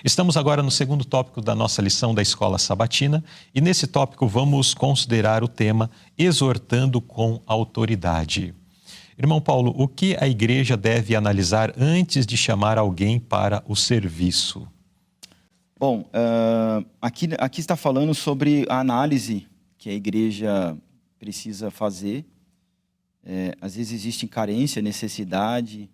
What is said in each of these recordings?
Estamos agora no segundo tópico da nossa lição da Escola Sabatina e nesse tópico vamos considerar o tema Exortando com Autoridade. Irmão Paulo, o que a igreja deve analisar antes de chamar alguém para o serviço? Bom, aqui está falando sobre a análise que a igreja precisa fazer. Às vezes existe carência, necessidade,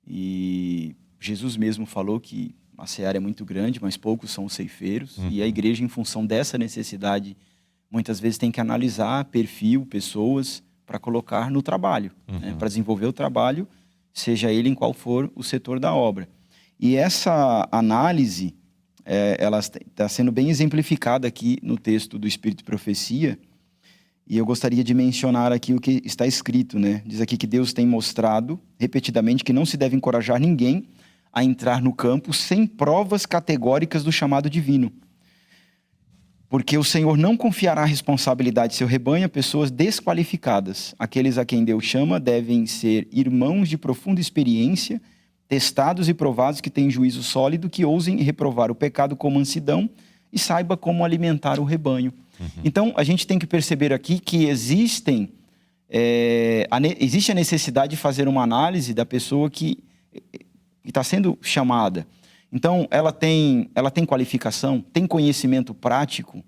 e Jesus mesmo falou que a seara é muito grande, mas poucos são os ceifeiros. E a igreja, em função dessa necessidade, muitas vezes tem que analisar perfil, pessoas, para colocar no trabalho, né, para desenvolver o trabalho, seja ele em qual for o setor da obra. E essa análise, ela está sendo bem exemplificada aqui no texto do Espírito e Profecia, e eu gostaria de mencionar aqui o que está escrito, né? Diz aqui que Deus tem mostrado repetidamente que não se deve encorajar ninguém a entrar no campo sem provas categóricas do chamado divino. Porque o Senhor não confiará a responsabilidade de seu rebanho a pessoas desqualificadas. Aqueles a quem Deus chama devem ser irmãos de profunda experiência, testados e provados, que têm juízo sólido, que ousem reprovar o pecado com mansidão e saiba como alimentar o rebanho. Então, a gente tem que perceber aqui que existe a necessidade de fazer uma análise da pessoa que está sendo chamada. Então, ela tem qualificação, tem conhecimento prático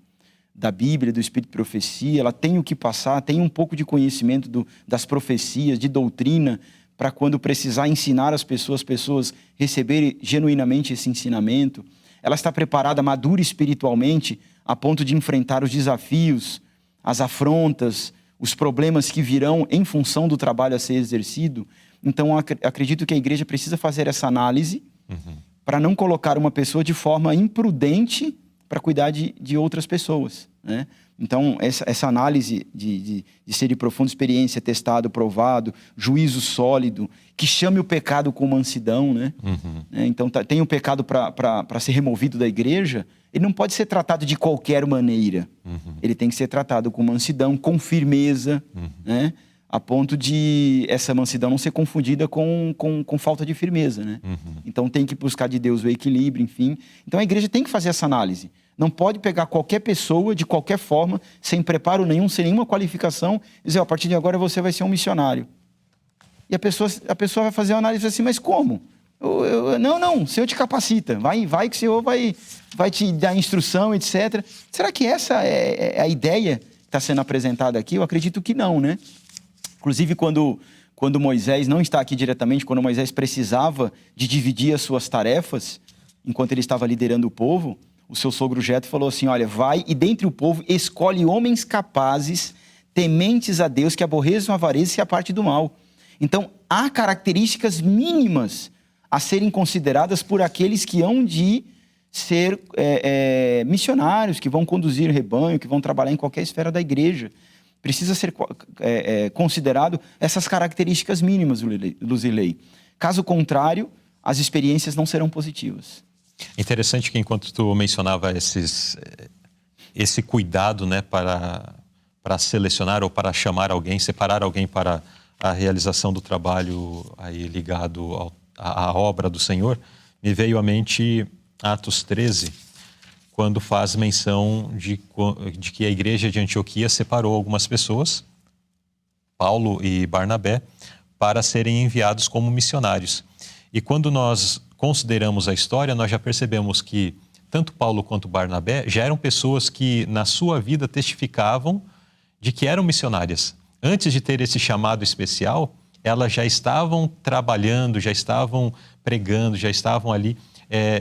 da Bíblia, do Espírito de Profecia, ela tem o que passar, tem um pouco de conhecimento das profecias, de doutrina, para quando precisar ensinar as pessoas receberem genuinamente esse ensinamento. Ela está preparada, madura espiritualmente, a ponto de enfrentar os desafios, as afrontas, os problemas que virão em função do trabalho a ser exercido. Então, acredito que a igreja precisa fazer essa análise para não colocar uma pessoa de forma imprudente para cuidar de outras pessoas, né? Então, essa análise de ser de profunda experiência, testado, provado, juízo sólido, que chame o pecado com mansidão, né? Então, tem o pecado para ser removido da igreja, ele não pode ser tratado de qualquer maneira. Ele tem que ser tratado com mansidão, com firmeza, né? A ponto de essa mansidão não ser confundida com falta de firmeza, né? Então, tem que buscar de Deus o equilíbrio, enfim. Então, a igreja tem que fazer essa análise. Não pode pegar qualquer pessoa, de qualquer forma, sem preparo nenhum, sem nenhuma qualificação, e dizer, a partir de agora você vai ser um missionário. E a pessoa vai fazer uma análise assim, mas como? Não, o Senhor te capacita, vai que o Senhor vai te dar instrução, etc. Será que essa é a ideia que está sendo apresentada aqui? Eu acredito que não, né? Inclusive, quando Moisés não está aqui diretamente, quando Moisés precisava de dividir as suas tarefas, enquanto ele estava liderando o povo, o seu sogro Jetro falou assim, olha, vai e dentre o povo escolhe homens capazes, tementes a Deus, que aborreçam a avareza e se aparte do mal. Então, há características mínimas a serem consideradas por aqueles que hão de ser missionários, que vão conduzir o rebanho, que vão trabalhar em qualquer esfera da igreja. Precisa ser considerado essas características mínimas, Luzilei. Caso contrário, as experiências não serão positivas. Interessante que enquanto tu mencionava esse cuidado, né, para selecionar ou para chamar alguém, separar alguém para a realização do trabalho aí ligado à obra do Senhor, me veio à mente Atos 13, quando faz menção de que a igreja de Antioquia separou algumas pessoas, Paulo e Barnabé, para serem enviados como missionários. E quando nós consideramos a história, nós já percebemos que tanto Paulo quanto Barnabé já eram pessoas que na sua vida testificavam de que eram missionárias. Antes de ter esse chamado especial, elas já estavam trabalhando, já estavam pregando, já estavam ali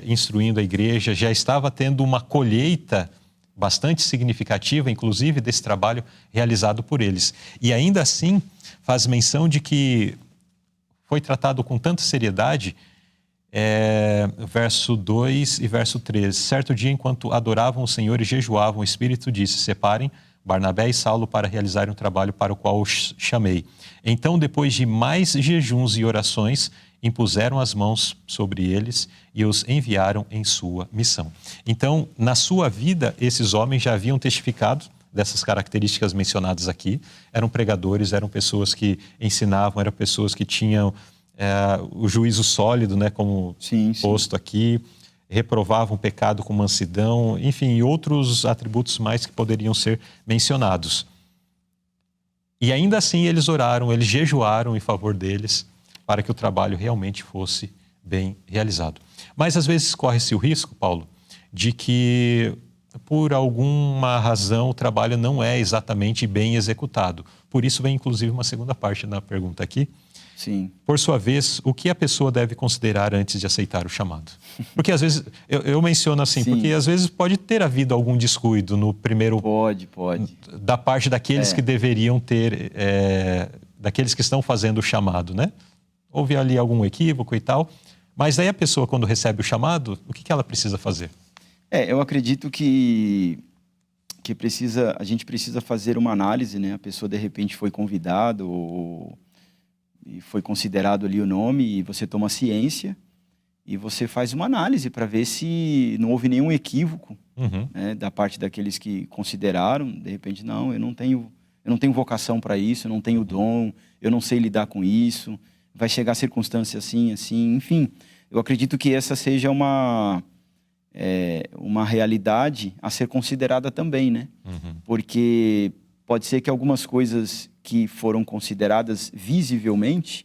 instruindo a igreja, já estava tendo uma colheita bastante significativa, inclusive desse trabalho realizado por eles. E ainda assim, faz menção de que foi tratado com tanta seriedade, verso 2 e verso 13. Certo dia, enquanto adoravam o Senhor e jejuavam, o Espírito disse, separem Barnabé e Saulo para realizarem um trabalho para o qual os chamei. Então, depois de mais jejuns e orações, impuseram as mãos sobre eles e os enviaram em sua missão. Então, na sua vida, esses homens já haviam testificado dessas características mencionadas aqui. Eram pregadores, eram pessoas que ensinavam, eram pessoas que tinham o juízo sólido, né, como sim. posto aqui. reprovavam o pecado com mansidão, enfim, e outros atributos mais que poderiam ser mencionados. E ainda assim eles oraram, eles jejuaram em favor deles para que o trabalho realmente fosse bem realizado. Mas às vezes corre-se o risco, Paulo, de que por alguma razão o trabalho não é exatamente bem executado. Por isso vem inclusive uma segunda parte da pergunta aqui. Sim. Por sua vez, o que a pessoa deve considerar antes de aceitar o chamado? Porque às vezes, eu menciono assim, Sim. porque às vezes pode ter havido algum descuido no primeiro... Pode. Da parte daqueles que deveriam ter, daqueles que estão fazendo o chamado, né? Houve ali algum equívoco e tal, mas aí a pessoa, quando recebe o chamado, o que ela precisa fazer? Eu acredito que a gente precisa fazer uma análise, né? A pessoa, de repente, foi convidada e foi considerado ali o nome, e você toma ciência e você faz uma análise para ver se não houve nenhum equívoco, né, da parte daqueles que consideraram. De repente, não, eu não tenho vocação para isso, eu não tenho dom, eu não sei lidar com isso, vai chegar a circunstância assim, enfim. Eu acredito que essa seja uma realidade a ser considerada também, né? Porque pode ser que algumas coisas que foram consideradas visivelmente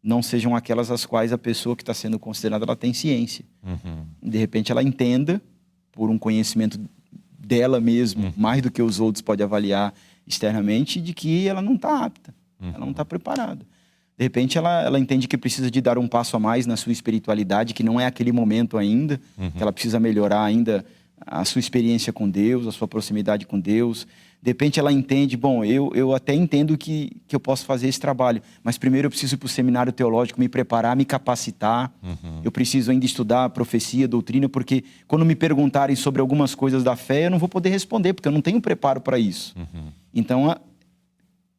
não sejam aquelas as quais a pessoa que está sendo considerada ela tem ciência. De repente ela entenda, por um conhecimento dela mesma, mais do que os outros podem avaliar externamente, de que ela não está apta, ela não está preparada. De repente ela entende que precisa de dar um passo a mais na sua espiritualidade, que não é aquele momento ainda, que ela precisa melhorar ainda a sua experiência com Deus, a sua proximidade com Deus. De repente ela entende, bom, eu até entendo que eu posso fazer esse trabalho, mas primeiro eu preciso ir para o seminário teológico, me preparar, me capacitar. Eu preciso ainda estudar profecia, doutrina, porque quando me perguntarem sobre algumas coisas da fé, eu não vou poder responder, porque eu não tenho preparo para isso. Então,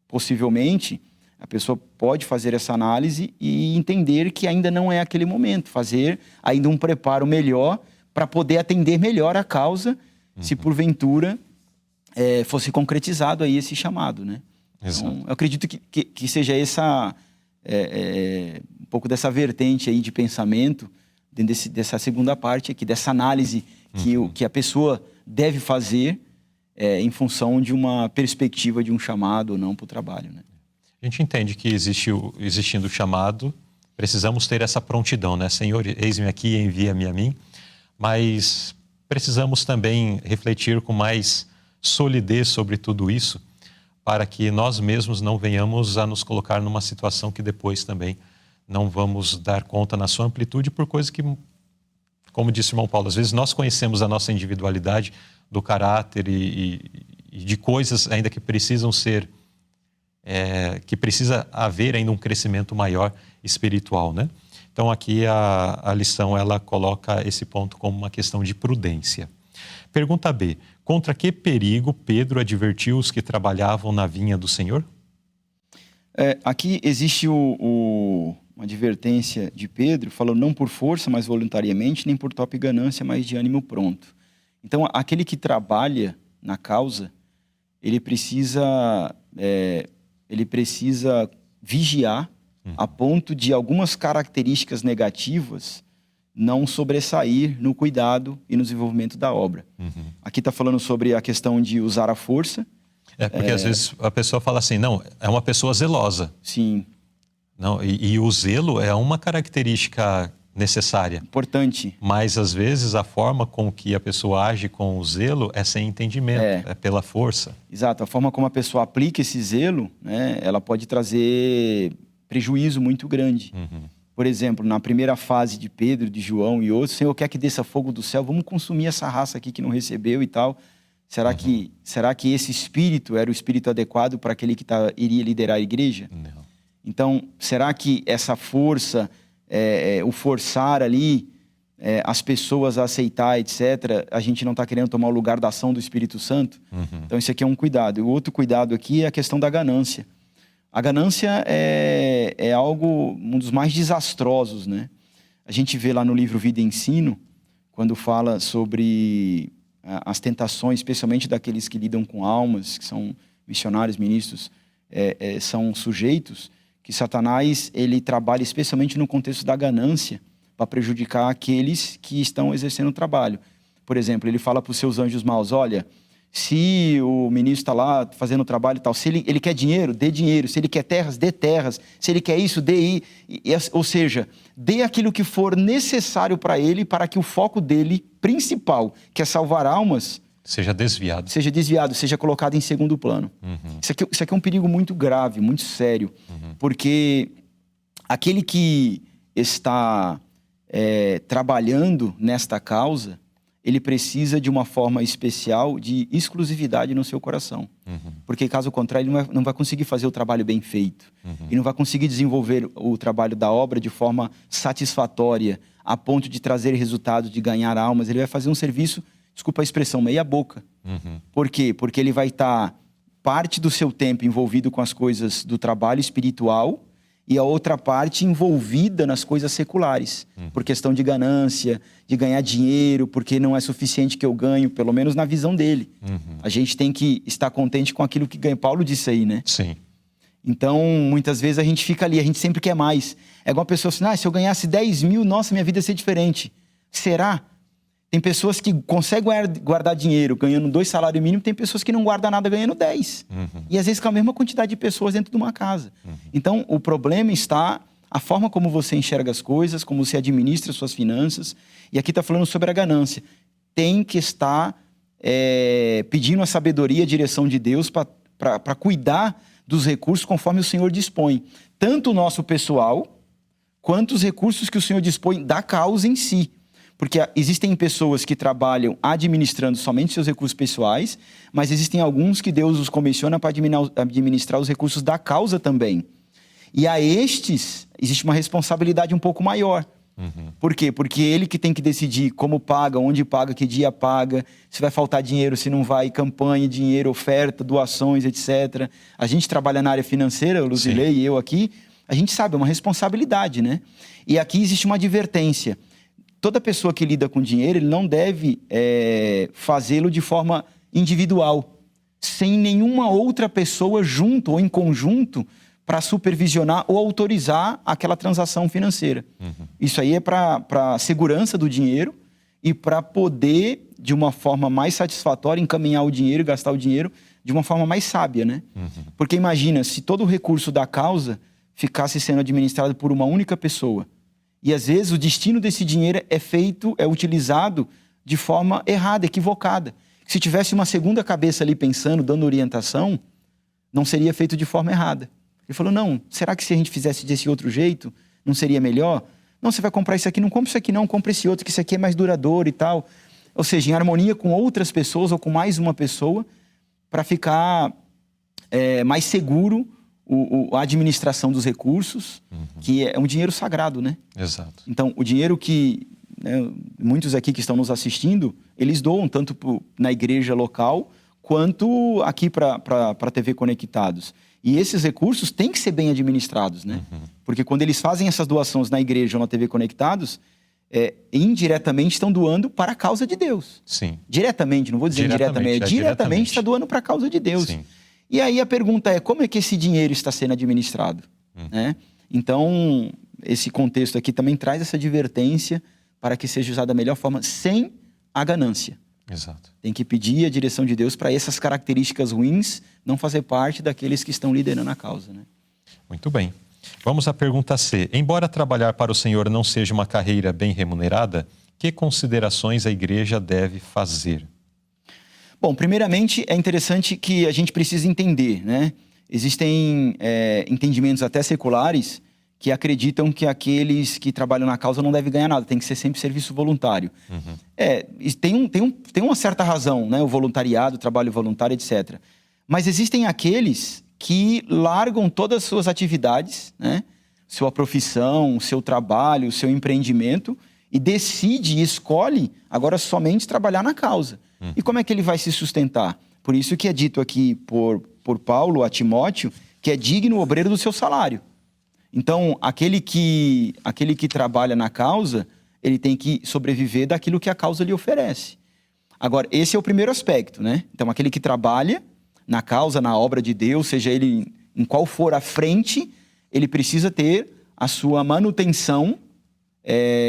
possivelmente, a pessoa pode fazer essa análise e entender que ainda não é aquele momento, fazer ainda um preparo melhor para poder atender melhor a causa, se porventura fosse concretizado aí esse chamado, né? Então, eu acredito que seja essa um pouco dessa vertente aí de pensamento dentro dessa segunda parte aqui, dessa análise que a pessoa deve fazer em função de uma perspectiva de um chamado ou não para o trabalho, né? A gente entende que existindo o chamado, precisamos ter essa prontidão, né? Senhor, eis-me aqui, envia-me a mim. Mas precisamos também refletir com mais solidez sobre tudo isso, para que nós mesmos não venhamos a nos colocar numa situação que depois também não vamos dar conta na sua amplitude por coisas que, como disse o irmão Paulo, às vezes nós conhecemos a nossa individualidade, do caráter e de coisas ainda que precisam ser, que precisa haver ainda um crescimento maior espiritual, né? Então aqui a lição ela coloca esse ponto como uma questão de prudência. Pergunta B. Contra que perigo Pedro advertiu os que trabalhavam na vinha do Senhor? Aqui existe uma advertência de Pedro, falando não por força, mas voluntariamente, nem por top ganância, mas de ânimo pronto. Então aquele que trabalha na causa, ele precisa vigiar a ponto de algumas características negativas não sobressair no cuidado e no desenvolvimento da obra. Aqui está falando sobre a questão de usar a força. Porque às vezes a pessoa fala assim, não, é uma pessoa zelosa. Sim. Não, e o zelo é uma característica necessária. Importante. Mas às vezes a forma com que a pessoa age com o zelo é sem entendimento, é pela força. Exato, a forma como a pessoa aplica esse zelo, né, ela pode trazer prejuízo muito grande. Por exemplo, na primeira fase de Pedro, de João e outros, Senhor, quer que desça fogo do céu, vamos consumir essa raça aqui que não recebeu e tal. Será que esse espírito era o espírito adequado para aquele que iria liderar a igreja? Não. Então, será que essa força, o forçar ali as pessoas a aceitar, etc., a gente não está querendo tomar o lugar da ação do Espírito Santo? Então, isso aqui é um cuidado. E o outro cuidado aqui é a questão da ganância. A ganância é algo, um dos mais desastrosos, né? A gente vê lá no livro Vida e Ensino, quando fala sobre as tentações, especialmente daqueles que lidam com almas, que são missionários, ministros, são sujeitos, que Satanás ele trabalha especialmente no contexto da ganância, para prejudicar aqueles que estão exercendo o trabalho. Por exemplo, ele fala para os seus anjos maus, olha, se o ministro está lá fazendo o trabalho e tal, se ele quer dinheiro, dê dinheiro. Se ele quer terras, dê terras. Se ele quer isso, dê. Ou seja, dê aquilo que for necessário para ele, para que o foco dele, principal, que é salvar almas, seja desviado. Seja colocado em segundo plano. Uhum. Isso aqui é um perigo muito grave, muito sério. Porque aquele que está trabalhando nesta causa, ele precisa de uma forma especial de exclusividade no seu coração. Porque, caso contrário, ele não vai conseguir fazer o trabalho bem feito. E não vai conseguir desenvolver o trabalho da obra de forma satisfatória, a ponto de trazer resultados, de ganhar almas. Ele vai fazer um serviço, desculpa a expressão, meia boca. Por quê? Porque ele vai estar parte do seu tempo envolvido com as coisas do trabalho espiritual e a outra parte envolvida nas coisas seculares, por questão de ganância, de ganhar dinheiro, porque não é suficiente que eu ganho, pelo menos na visão dele. A gente tem que estar contente com aquilo que ganha. Paulo disse aí, né? Sim. Então, muitas vezes a gente fica ali, a gente sempre quer mais. É igual a pessoa assim, se eu ganhasse 10 mil, nossa, minha vida ia ser diferente. Será? Tem pessoas que conseguem guardar dinheiro ganhando 2 salários mínimos, tem pessoas que não guardam nada ganhando 10. E às vezes com a mesma quantidade de pessoas dentro de uma casa. Então, o problema está a forma como você enxerga as coisas, como você administra suas finanças. E aqui está falando sobre a ganância. Tem que estar pedindo a sabedoria e a direção de Deus para cuidar dos recursos conforme o Senhor dispõe. Tanto o nosso pessoal, quanto os recursos que o Senhor dispõe da causa em si. Porque existem pessoas que trabalham administrando somente seus recursos pessoais, mas existem alguns que Deus os comissiona para administrar os recursos da causa também. E a estes, existe uma responsabilidade um pouco maior. Por quê? Porque ele que tem que decidir como paga, onde paga, que dia paga, se vai faltar dinheiro, se não vai, campanha, dinheiro, oferta, doações, etc. A gente trabalha na área financeira, o Luzilei e eu aqui, a gente sabe, é uma responsabilidade, né? E aqui existe uma advertência. Toda pessoa que lida com dinheiro, ele não deve fazê-lo de forma individual, sem nenhuma outra pessoa junto ou em conjunto para supervisionar ou autorizar aquela transação financeira. Isso aí é para a segurança do dinheiro e para poder, de uma forma mais satisfatória, encaminhar o dinheiro e gastar o dinheiro de uma forma mais sábia, né? Porque imagina, se todo o recurso da causa ficasse sendo administrado por uma única pessoa, e às vezes o destino desse dinheiro é utilizado de forma errada, equivocada. Se tivesse uma segunda cabeça ali pensando, dando orientação, não seria feito de forma errada. Ele falou, não, será que se a gente fizesse desse outro jeito, não seria melhor? Não, você vai comprar isso aqui, não compra isso aqui não, compra esse outro, que isso aqui é mais duradouro e tal. Ou seja, em harmonia com outras pessoas ou com mais uma pessoa, para ficar mais seguro a administração dos recursos, que é um dinheiro sagrado, né? Exato. Então, o dinheiro que muitos aqui que estão nos assistindo, eles doam tanto na igreja local, quanto aqui para a TV Conectados. E esses recursos têm que ser bem administrados, né? Porque quando eles fazem essas doações na igreja ou na TV Conectados, indiretamente estão doando para a causa de Deus. Sim. Diretamente, não vou dizer indiretamente, diretamente está doando para a causa de Deus. Sim. E aí a pergunta é, como é que esse dinheiro está sendo administrado? Né? Então, esse contexto aqui também traz essa advertência para que seja usado da melhor forma, sem a ganância. Exato. Tem que pedir a direção de Deus para essas características ruins não fazer parte daqueles que estão liderando a causa. Né? Muito bem. Vamos à pergunta C. Embora trabalhar para o Senhor não seja uma carreira bem remunerada, que considerações a igreja deve fazer? Bom, primeiramente é interessante que a gente precisa entender, né? Existem entendimentos até seculares que acreditam que aqueles que trabalham na causa não devem ganhar nada, tem que ser sempre serviço voluntário. Tem uma certa razão, né? O voluntariado, o trabalho voluntário, etc. Mas existem aqueles que largam todas as suas atividades, né? Sua profissão, seu trabalho, seu empreendimento, e decide e escolhe agora somente trabalhar na causa. E como é que ele vai se sustentar? Por isso que é dito aqui por Paulo a Timóteo que é digno o obreiro do seu salário. Então, aquele que trabalha na causa, ele tem que sobreviver daquilo que a causa lhe oferece. Agora, esse é o primeiro aspecto, né? Então, aquele que trabalha na causa, na obra de Deus, seja ele em qual for a frente, ele precisa ter a sua manutenção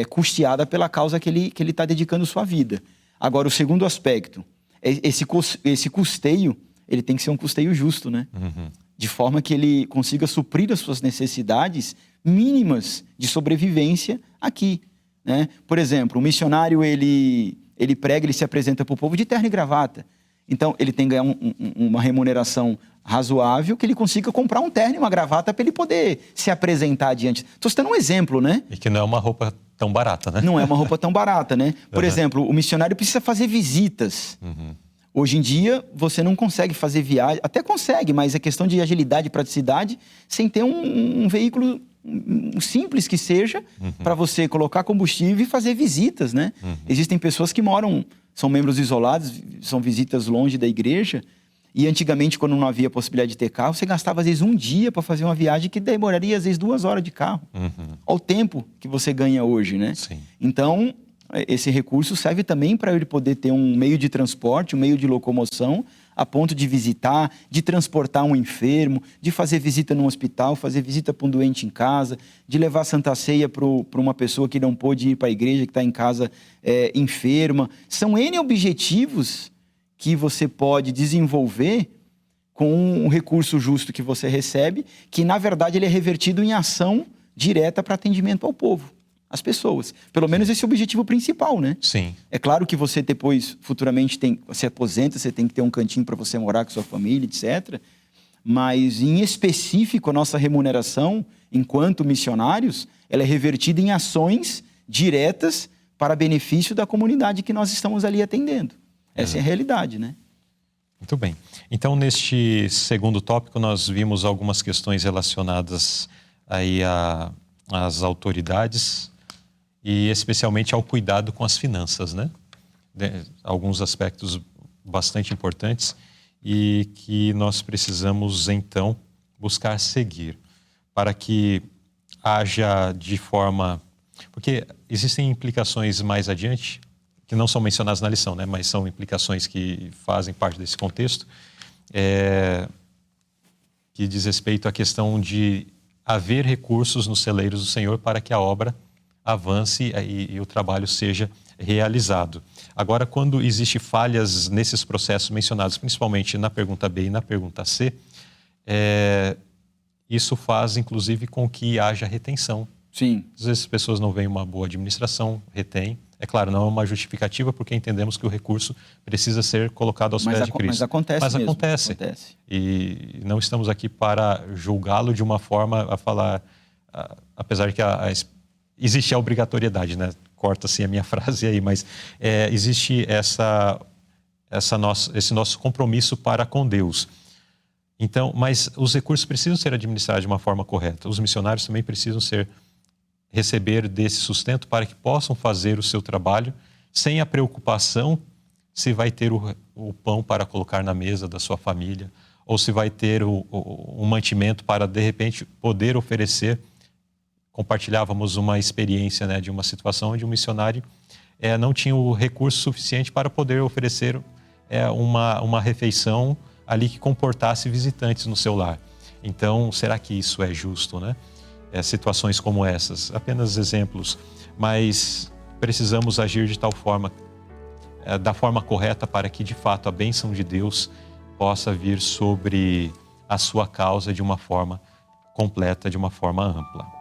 custeada pela causa que ele está dedicando sua vida. Agora, o segundo aspecto, esse custeio, ele tem que ser um custeio justo, né? Uhum. De forma que ele consiga suprir as suas necessidades mínimas de sobrevivência aqui, né? Por exemplo, o missionário, ele prega, ele se apresenta para o povo de terno e gravata. Então, ele tem que ganhar uma remuneração razoável, que ele consiga comprar um terno e uma gravata para ele poder se apresentar adiante. Estou citando um exemplo, né? E que não é uma roupa tão barata, né? Não é uma roupa tão barata, né? Por exemplo, o missionário precisa fazer visitas. Uhum. Hoje em dia, você não consegue fazer viagem, até consegue, mas é questão de agilidade e praticidade, sem ter um veículo simples que seja, para você colocar combustível e fazer visitas, né? Existem pessoas que moram, são membros isolados, são visitas longe da igreja, e antigamente, quando não havia possibilidade de ter carro, você gastava, às vezes, um dia para fazer uma viagem que demoraria, às vezes, 2 horas de carro. Olha o tempo que você ganha hoje, né? Sim. Então, esse recurso serve também para ele poder ter um meio de transporte, um meio de locomoção, a ponto de visitar, de transportar um enfermo, de fazer visita no hospital, fazer visita para um doente em casa, de levar Santa Ceia para uma pessoa que não pôde ir para a igreja, que está em casa enferma. São N objetivos que você pode desenvolver com um recurso justo que você recebe, que, na verdade, ele é revertido em ação direta para atendimento ao povo, às pessoas. Pelo menos esse é o objetivo principal, né? Sim. É claro que você depois, futuramente, se aposenta, você tem que ter um cantinho para você morar com sua família, etc. Mas, em específico, a nossa remuneração, enquanto missionários, ela é revertida em ações diretas para benefício da comunidade que nós estamos ali atendendo. Essa é a realidade, né? Muito bem. Então, neste segundo tópico, nós vimos algumas questões relacionadas aí às autoridades e especialmente ao cuidado com as finanças, né? Alguns aspectos bastante importantes e que nós precisamos, então, buscar seguir para que haja de forma... Porque existem implicações mais adiante que não são mencionadas na lição, né? Mas são implicações que fazem parte desse contexto, que diz respeito à questão de haver recursos nos celeiros do Senhor para que a obra avance e o trabalho seja realizado. Agora, quando existem falhas nesses processos mencionados, principalmente na pergunta B e na pergunta C, isso faz, inclusive, com que haja retenção. Sim. Às vezes as pessoas não veem uma boa administração, retém. É claro, não é uma justificativa, porque entendemos que o recurso precisa ser colocado aos pés de Cristo. Mas acontece mesmo. Acontece. E não estamos aqui para julgá-lo de uma forma a falar, apesar de que existe a obrigatoriedade, né? Corta-se a minha frase aí, mas existe esse nosso compromisso para com Deus. Então, mas os recursos precisam ser administrados de uma forma correta. Os missionários também precisam receber desse sustento para que possam fazer o seu trabalho sem a preocupação se vai ter o pão para colocar na mesa da sua família ou se vai ter o mantimento para, de repente, poder oferecer. Compartilhávamos uma experiência, né, de uma situação onde um missionário não tinha o recurso suficiente para poder oferecer uma refeição ali que comportasse visitantes no seu lar. Então, será que isso é justo, né? Situações como essas, apenas exemplos, mas precisamos agir de tal forma, da forma correta, para que de fato a bênção de Deus possa vir sobre a sua causa de uma forma completa, de uma forma ampla.